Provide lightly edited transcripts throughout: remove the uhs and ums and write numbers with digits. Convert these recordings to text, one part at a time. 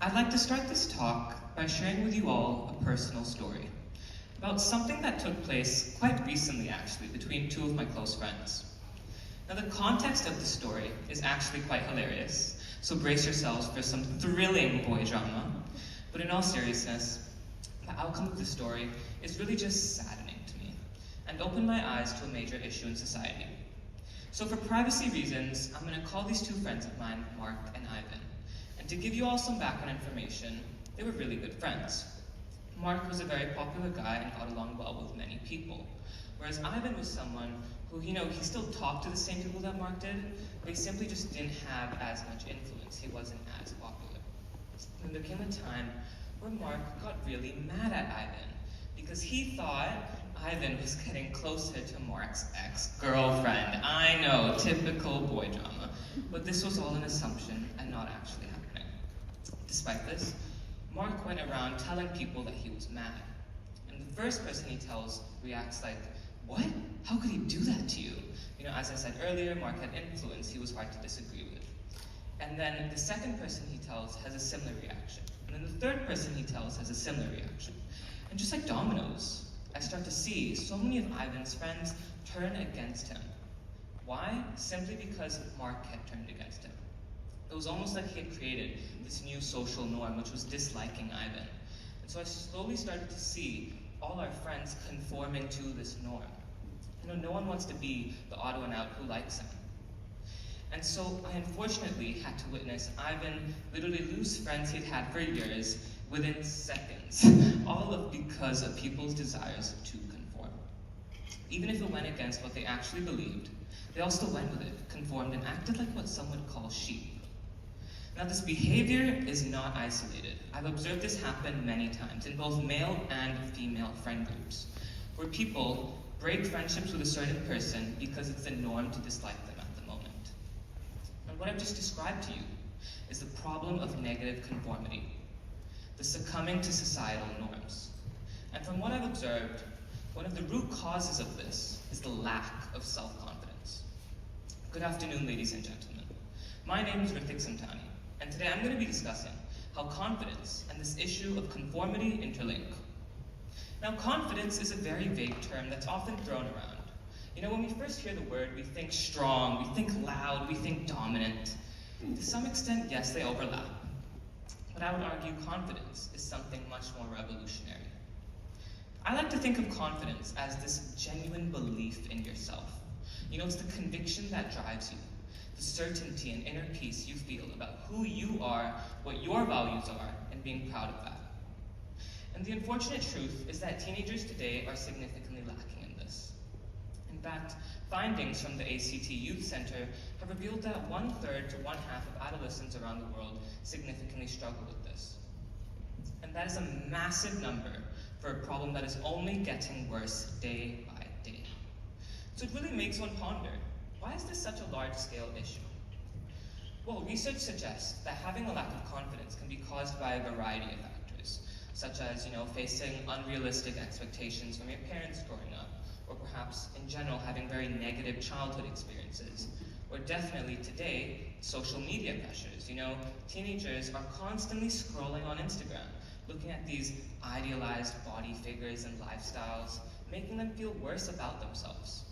I'd like to start this talk by sharing with you all a personal story about something that took place quite recently, actually, between two of my close friends. Now, the context of the story is actually quite hilarious, so brace yourselves for some thrilling boy drama. But in all seriousness, the outcome of the story is really just saddening to me and opened my eyes to a major issue in society. So for privacy reasons, I'm going to call these two friends of mine, Mark and Ivan. And to give you all some background information, they were really good friends. Mark was a very popular guy and got along well with many people, whereas Ivan was someone who, he still talked to the same people that Mark did, but he simply just didn't have as much influence. He wasn't as popular. And there came a time where Mark got really mad at Ivan because he thought Ivan was getting closer to Mark's ex-girlfriend. I know, typical boy drama, but this was all an assumption and not actually happening. Despite this, Mark went around telling people that he was mad. And the first person he tells reacts like, "What? How could he do that to you?" As I said earlier, Mark had influence he was hard to disagree with. And then the second person he tells has a similar reaction. And then the third person he tells has a similar reaction. And just like dominoes, I start to see so many of Ivan's friends turn against him. Why? Simply because Mark had turned against him. It was almost like he had created this new social norm, which was disliking Ivan. And so I slowly started to see all our friends conforming to this norm. No one wants to be the odd one out who likes him. And so I unfortunately had to witness Ivan literally lose friends he'd had for years within seconds, because of people's desires to conform. Even if it went against what they actually believed, they all still went with it, conformed, and acted like what some would call sheep. Now, this behavior is not isolated. I've observed this happen many times in both male and female friend groups, where people break friendships with a certain person because it's the norm to dislike them at the moment. And what I've just described to you is the problem of negative conformity, the succumbing to societal norms. And from what I've observed, one of the root causes of this is the lack of self-confidence. Good afternoon, ladies and gentlemen. My name is Hrithik, Samtani, and today I'm going to be discussing how confidence and this issue of conformity interlink. Now, confidence is a very vague term that's often thrown around. When we first hear the word, we think strong, we think loud, we think dominant. To some extent, yes, they overlap. But I would argue confidence is something much more revolutionary. I like to think of confidence as this genuine belief in yourself. It's the conviction that drives you, the certainty and inner peace you feel about who you are, what your values are, and being proud of that. And the unfortunate truth is that teenagers today are significantly lacking in this. In fact, findings from the ACT Youth Center have revealed that 1/3 to 1/2 of adolescents around the world significantly struggle with this. And that is a massive number for a problem that is only getting worse day by day. So it really makes one ponder, why is this such a large-scale issue? Well, research suggests that having a lack of confidence can be caused by a variety of factors, such as, facing unrealistic expectations from your parents growing up, or perhaps, in general, having very negative childhood experiences, or definitely today, social media pressures. Teenagers are constantly scrolling on Instagram, looking at these idealized body figures and lifestyles, making them feel worse about themselves.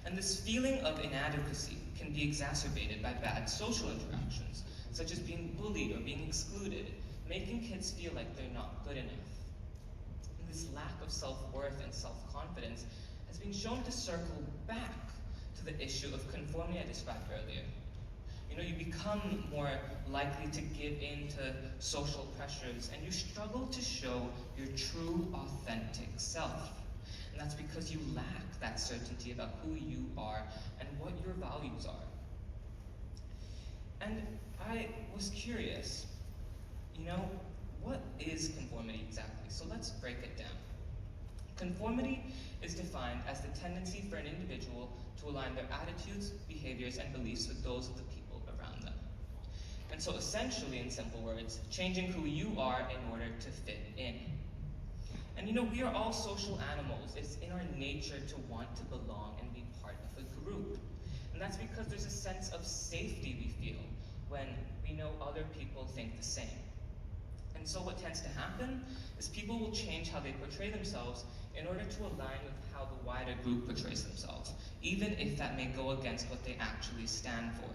And this feeling of inadequacy can be exacerbated by bad social interactions, such as being bullied or being excluded, making kids feel like they're not good enough. And this lack of self-worth and self-confidence has been shown to circle back to the issue of conformity I described earlier. You become more likely to give in to social pressures, and you struggle to show your true, authentic self. And that's because you lack that certainty about who you are and what your values are. And I was curious, what is conformity exactly? So let's break it down. Conformity is defined as the tendency for an individual to align their attitudes, behaviors, and beliefs with those of the people around them. And so essentially, in simple words, changing who you are in order to fit in. And we are all social animals. It's in our nature to want to belong and be part of a group. And that's because there's a sense of safety we feel when we know other people think the same. And so what tends to happen is people will change how they portray themselves in order to align with how the wider group portrays themselves, even if that may go against what they actually stand for.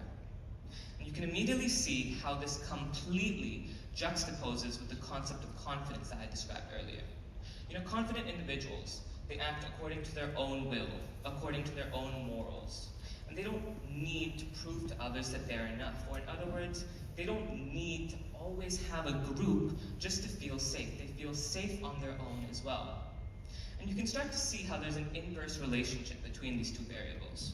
And you can immediately see how this completely juxtaposes with the concept of confidence that I described earlier. Confident individuals, they act according to their own will, according to their own morals. And they don't need to prove to others that they're enough. Or in other words, they don't need to always have a group just to feel safe. They feel safe on their own as well. And you can start to see how there's an inverse relationship between these two variables.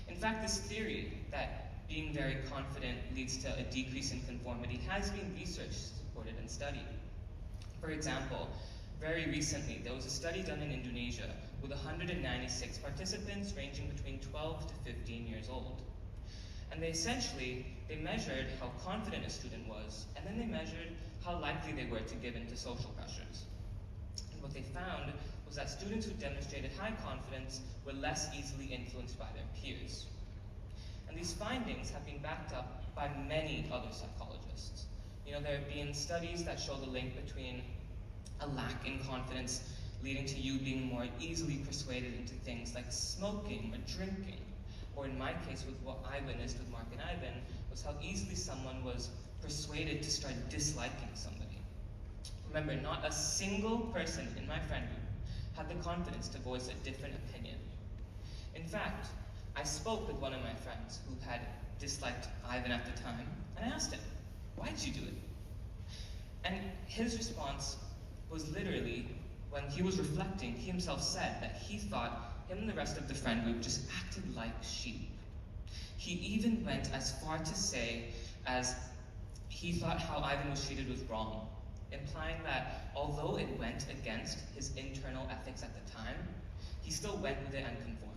In fact, this theory that being very confident leads to a decrease in conformity has been researched, supported, and studied. For example, very recently, there was a study done in Indonesia with 196 participants ranging between 12 to 15 years old. And they measured how confident a student was, and then they measured how likely they were to give in to social pressures. And what they found was that students who demonstrated high confidence were less easily influenced by their peers. And these findings have been backed up by many other psychologists. There have been studies that show the link between a lack in confidence leading to you being more easily persuaded into things like smoking or drinking. Or in my case, with what I witnessed with Mark and Ivan, was how easily someone was persuaded to start disliking somebody. Remember, not a single person in my friend group had the confidence to voice a different opinion. In fact, I spoke with one of my friends who had disliked Ivan at the time, and I asked him, "Why did you do it?" And his response was literally, when he was reflecting, he himself said that he thought him and the rest of the friend group just acted like sheep. He even went as far to say as he thought how Ivan was treated was wrong, implying that although it went against his internal ethics at the time, he still went with it and conformed.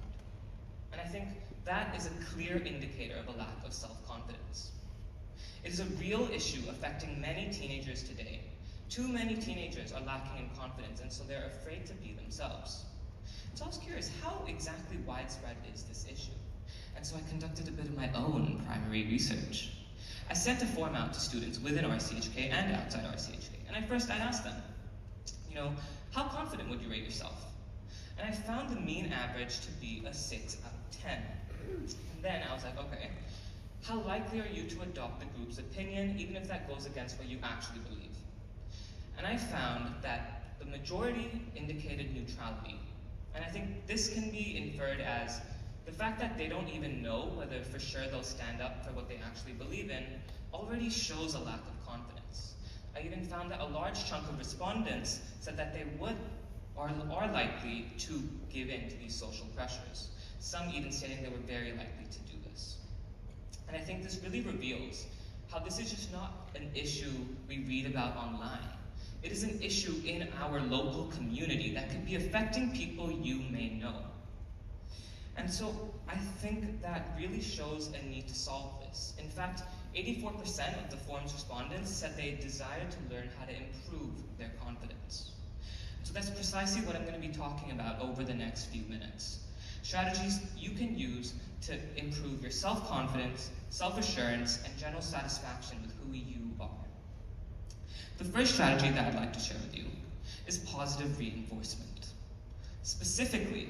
And I think that is a clear indicator of a lack of self-confidence. It is a real issue affecting many teenagers today. Too many teenagers are lacking in confidence, and so they're afraid to be themselves. So I was curious, how exactly widespread is this issue? And so I conducted a bit of my own primary research. I sent a form out to students within RCHK and outside RCHK, and I asked them, how confident would you rate yourself? And I found the mean average to be a 6 out of 10. And then I was like, okay, how likely are you to adopt the group's opinion, even if that goes against what you actually believe? And I found that the majority indicated neutrality. And I think this can be inferred as the fact that they don't even know whether for sure they'll stand up for what they actually believe in already shows a lack of confidence. I even found that a large chunk of respondents said that they would or are likely to give in to these social pressures, some even stating they were very likely to do this. And I think this really reveals how this is just not an issue we read about online. It is an issue in our local community that could be affecting people you may know. And so I think that really shows a need to solve this. In fact, 84% of the forum's respondents said they desired to learn how to improve their confidence. So that's precisely what I'm going to be talking about over the next few minutes. Strategies you can use to improve your self-confidence, self-assurance, and general satisfaction with who you are. The first strategy that I'd like to share with you is positive reinforcement. Specifically,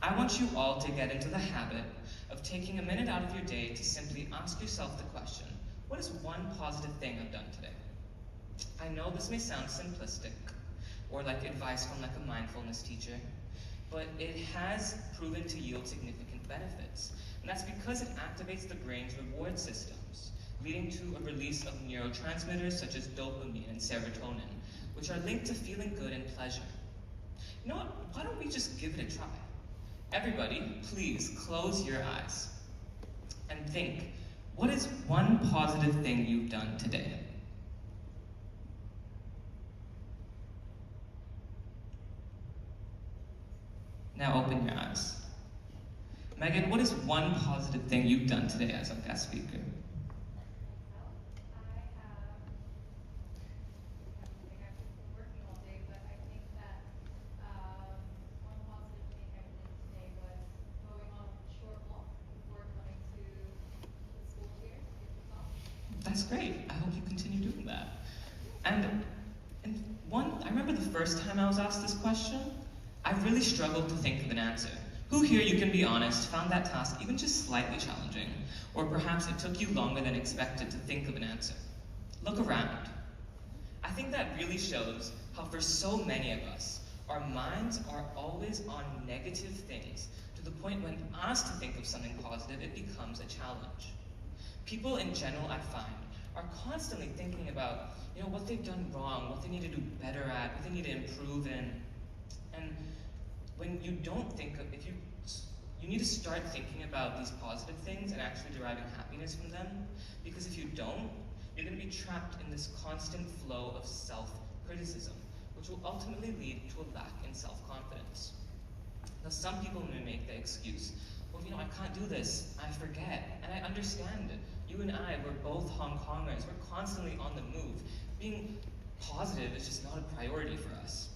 I want you all to get into the habit of taking a minute out of your day to simply ask yourself the question, what is one positive thing I've done today? I know this may sound simplistic, or like advice from like a mindfulness teacher, but it has proven to yield significant benefits. And that's because it activates the brain's reward systems, leading to a release of neurotransmitters such as dopamine and serotonin, which are linked to feeling good and pleasure. You know what? Why don't we just give it a try? Everybody, please close your eyes and think, what is one positive thing you've done today? Now open your eyes. Megan, what is one positive thing you've done today as a guest speaker? That's great. I hope you continue doing that. And remember the first time I was asked this question, I really struggled to think of an answer. Who here, you can be honest, found that task even just slightly challenging? Or perhaps it took you longer than expected to think of an answer? Look around. I think that really shows how for so many of us, our minds are always on negative things to the point when asked to think of something positive, it becomes a challenge. People in general, I find, are constantly thinking about, what they've done wrong, what they need to do better at, what they need to improve in. And when you don't think of, you need to start thinking about these positive things and actually deriving happiness from them, because if you don't, you're going to be trapped in this constant flow of self-criticism, which will ultimately lead to a lack in self-confidence. Now, some people may make the excuse, well, I can't do this, I forget, and I understand it. You and I, we're both Hong Kongers, we're constantly on the move. Being positive is just not a priority for us.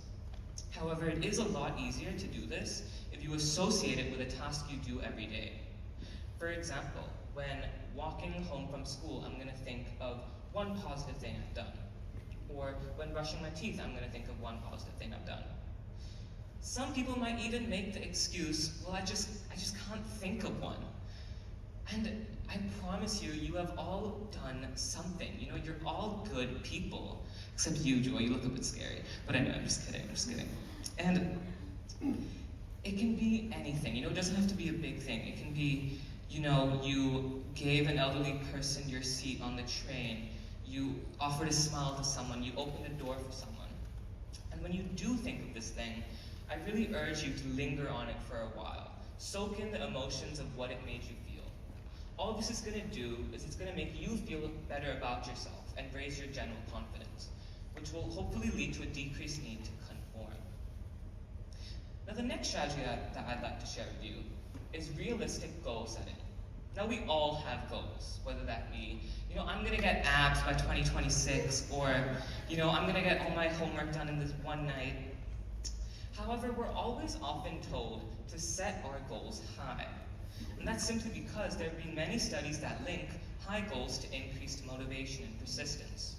However, it is a lot easier to do this if you associate it with a task you do every day. For example, when walking home from school, I'm going to think of one positive thing I've done. Or when brushing my teeth, I'm going to think of one positive thing I've done. Some people might even make the excuse, well, I just can't think of one. And I promise you, you have all done something. You're all good people. Except you, Joy, you look a bit scary. But anyway, I'm just kidding. And it can be anything, it doesn't have to be a big thing. It can be, you gave an elderly person your seat on the train. You offered a smile to someone. You opened a door for someone. And when you do think of this thing, I really urge you to linger on it for a while. Soak in the emotions of what it made you feel. All this is going to do is it's going to make you feel better about yourself and raise your general confidence, which will hopefully lead to a decreased need to conform. Now, the next strategy that I'd like to share with you is realistic goal setting. Now, we all have goals, whether that be, I'm going to get abs by 2026, or, I'm going to get all my homework done in this one night. However, we're always often told to set our goals high. And that's simply because there have been many studies that link high goals to increased motivation and persistence.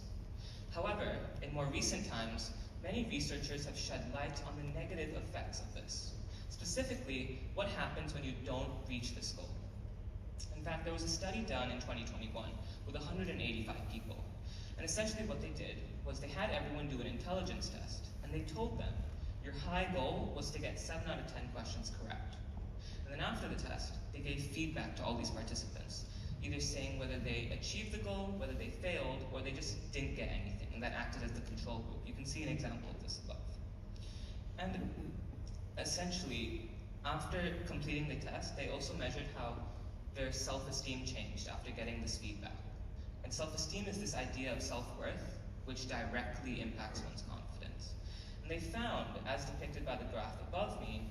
However, in more recent times, many researchers have shed light on the negative effects of this. Specifically, what happens when you don't reach this goal. In fact, there was a study done in 2021 with 185 people. And essentially what they did was they had everyone do an intelligence test, and they told them, your high goal was to get 7 out of 10 questions correct. And then after the test, they gave feedback to all these participants, either saying whether they achieved the goal, whether they failed, or they just didn't get anything, and that acted as the control group. You can see an example of this above. And essentially, after completing the test, they also measured how their self-esteem changed after getting this feedback. And self-esteem is this idea of self-worth, which directly impacts one's confidence. And they found, as depicted by the graph above me,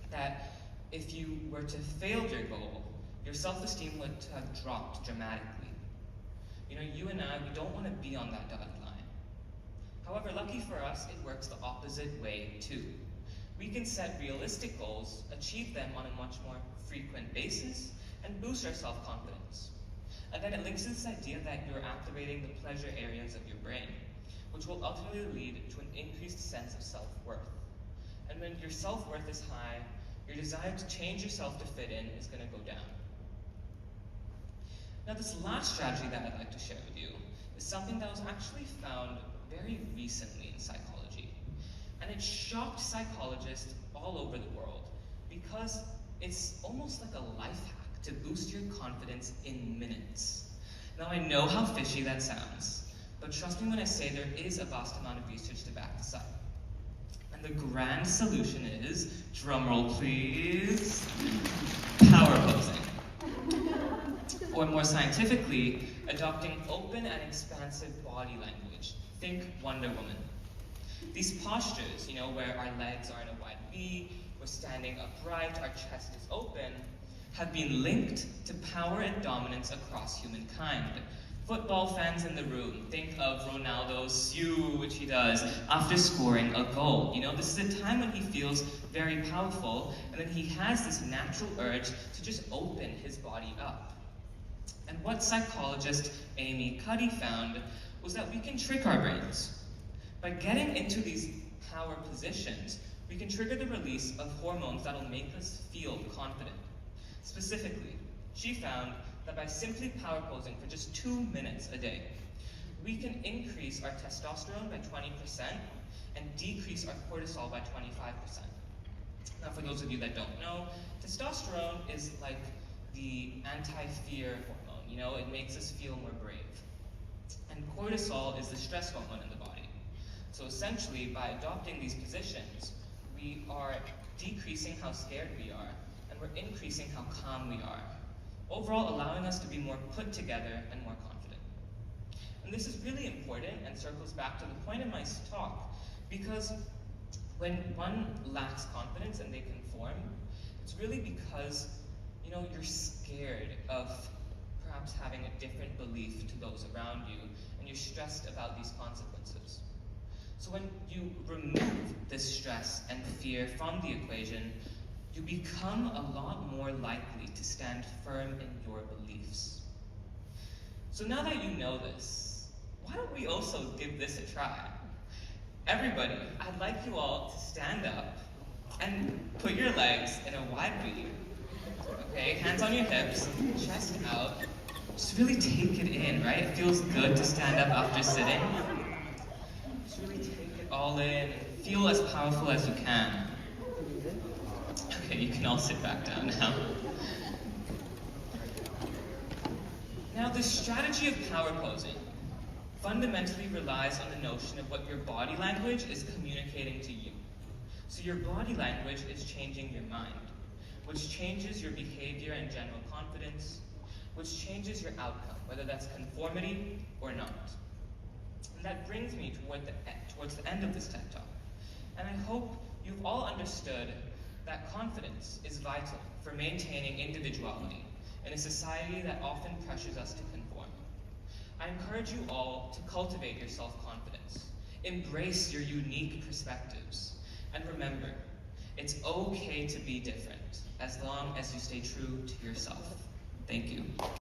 that if you were to fail your goal, your self-esteem would have dropped dramatically. You and I, we don't want to be on that dotted line. However, lucky for us, it works the opposite way too. We can set realistic goals, achieve them on a much more frequent basis, and boost our self-confidence. Again, it links to this idea that you're activating the pleasure areas of your brain, which will ultimately lead to an increased sense of self-worth. And when your self-worth is high, your desire to change yourself to fit in is going to go down. Now, this last strategy that I'd like to share with you is something that was actually found very recently in psychology. And it shocked psychologists all over the world because it's almost like a life hack to boost your confidence in minutes. Now, I know how fishy that sounds, but trust me when I say there is a vast amount of research to back this up. And the grand solution is, drumroll please, power posing. Or more scientifically, adopting open and expansive body language. Think Wonder Woman. These postures, where our legs are in a wide V, we're standing upright, our chest is open, have been linked to power and dominance across humankind. Football fans in the room, think of Ronaldo's "Siu," which he does after scoring a goal. This is a time when he feels very powerful, and then he has this natural urge to just open his body up. And what psychologist Amy Cuddy found was that we can trick our brains. By getting into these power positions, we can trigger the release of hormones that'll make us feel confident. Specifically, she found that by simply power posing for just 2 minutes a day, we can increase our testosterone by 20% and decrease our cortisol by 25%. Now, for those of you that don't know, testosterone is like the anti-fear hormone. You know, it makes us feel more brave. And cortisol is the stress hormone in the body. So essentially, by adopting these positions, we are decreasing how scared we are, and we're increasing how calm we are, overall allowing us to be more put together and more confident. And this is really important and circles back to the point of my talk, because when one lacks confidence and they conform, it's really because, you know, you're scared of perhaps having a different belief to those around you, and you're stressed about these consequences. So when you remove this stress and fear from the equation, you become a lot more likely to stand firm in your beliefs. So now that you know this, why don't we also give this a try? Everybody, I'd like you all to stand up and put your legs in a wide V. Okay, hands on your hips, chest out. Just really take it in, right? It feels good to stand up after sitting. Just really take it all in and feel as powerful as you can. Okay, you can all sit back down now. Now, the strategy of power posing fundamentally relies on the notion of what your body language is communicating to you. So your body language is changing your mind, which changes your behavior and general confidence, which changes your outcome, whether that's conformity or not. And that brings me towards the end of this TED Talk. And I hope you've all understood that confidence is vital for maintaining individuality in a society that often pressures us to conform. I encourage you all to cultivate your self-confidence, embrace your unique perspectives, and remember, it's okay to be different as long as you stay true to yourself. Thank you.